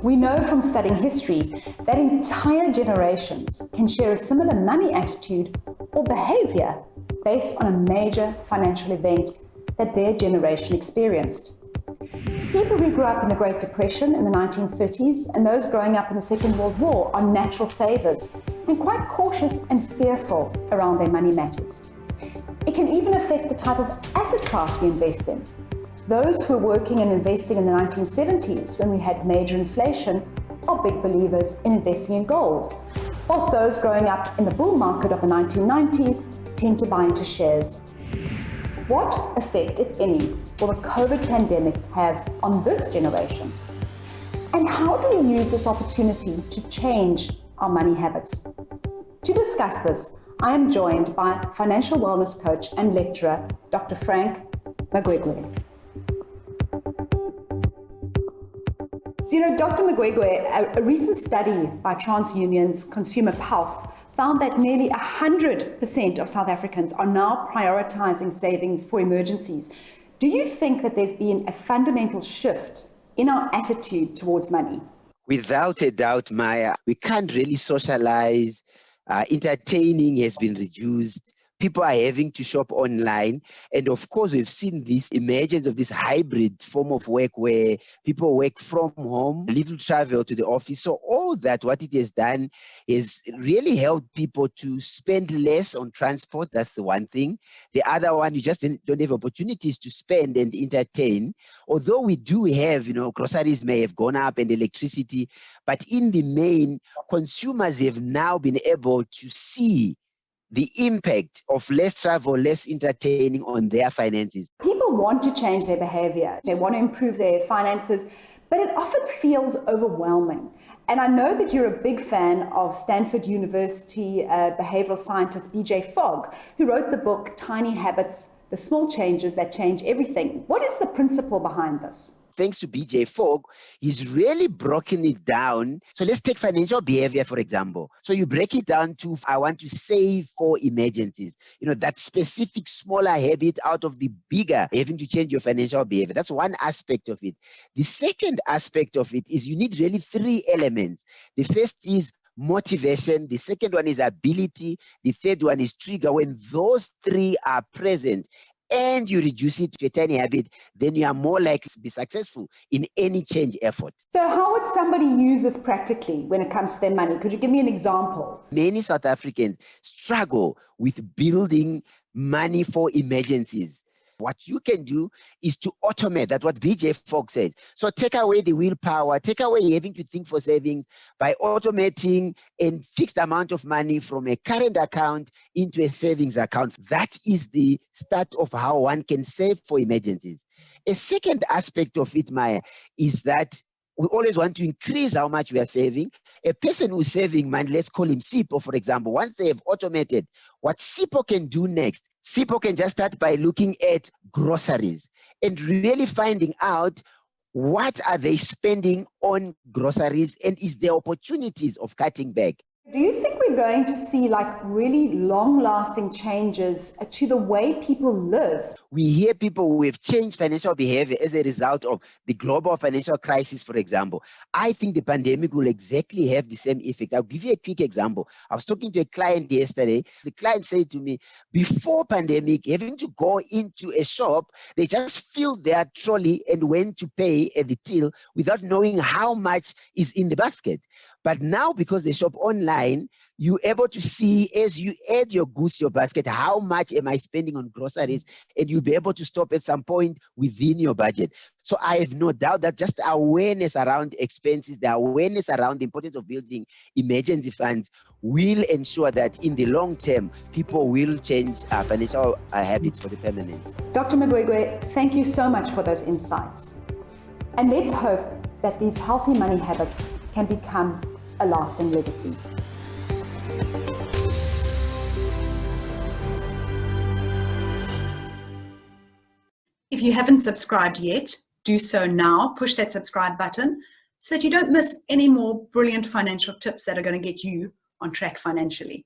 We know from studying history that entire generations can share a similar money attitude or behavior based on a major financial event that their generation experienced. People who grew up in the Great Depression in the 1930s and those growing up in the Second World War are natural savers and quite cautious and fearful around their money matters. It can even affect the type of asset class we invest in. Those who were working and investing in the 1970s when we had major inflation are big believers in investing in gold, whilst those growing up in the bull market of the 1990s tend to buy into shares. What effect, if any, will the COVID pandemic have on this generation? And how do we use this opportunity to change our money habits? To discuss this, I am joined by financial wellness coach and lecturer, Dr. Frank Magwegwe. So, Dr. Magwegwe, a recent study by TransUnion's Consumer Pulse found that nearly 100% of South Africans are now prioritizing savings for emergencies. Do you think that there's been a fundamental shift in our attitude towards money? Without a doubt, Maya, we can't really socialize. Entertaining has been reduced. People are having to shop online. And of course, we've seen this emergence of this hybrid form of work where people work from home, little travel to the office. So all that, what it has done is really helped people to spend less on transport. That's the one thing. The other one, you just don't have opportunities to spend and entertain. Although we do have, groceries may have gone up and electricity, but in the main, consumers have now been able to see the impact of less travel, less entertaining on their finances. People want to change their behavior. They want to improve their finances, but it often feels overwhelming. And I know that you're a big fan of Stanford University behavioral scientist B.J. Fogg, who wrote the book Tiny Habits, The Small Changes That Change Everything. What is the principle behind this? Thanks to B.J. Fogg, he's really broken it down. So let's take financial behavior, for example. So you break it down to, I want to save for emergencies. That specific smaller habit out of the bigger, having to change your financial behavior. That's one aspect of it. The second aspect of it is you need really three elements. The first is motivation. The second one is ability. The third one is trigger. When those three are present, and you reduce it to a tiny habit, then you are more likely to be successful in any change effort. So how would somebody use this practically when it comes to their money? Could you give me an example? Many South Africans struggle with building money for emergencies. What you can do is to automate. That's what B.J. Fogg said. So take away the willpower, take away having to think for savings by automating a fixed amount of money from a current account into a savings account. That is the start of how one can save for emergencies. A second aspect of it, Maya, is that we always want to increase how much we are saving. A person who's saving money, let's call him SIPO, for example, once they have automated, what SIPO can do next, SIPO can just start by looking at groceries and really finding out what are they spending on groceries and is there opportunities of cutting back. Do you think we're going to see really long-lasting changes to the way people live? We hear people who have changed financial behavior as a result of the global financial crisis, for example. I think the pandemic will exactly have the same effect. I'll give you a quick example. I was talking to a client yesterday. The client said to me, before pandemic, having to go into a shop, they just filled their trolley and went to pay at the till without knowing how much is in the basket. But now, because they shop online, you're able to see as you add your goods to your basket, how much am I spending on groceries? And you'll be able to stop at some point within your budget. So I have no doubt that just awareness around expenses, the awareness around the importance of building emergency funds will ensure that in the long term, people will change financial habits for the permanent. Dr. Magwegwe, thank you so much for those insights. And let's hope that these healthy money habits can become a lasting legacy. If you haven't subscribed yet, do so now. Push that subscribe button so that you don't miss any more brilliant financial tips that are going to get you on track financially.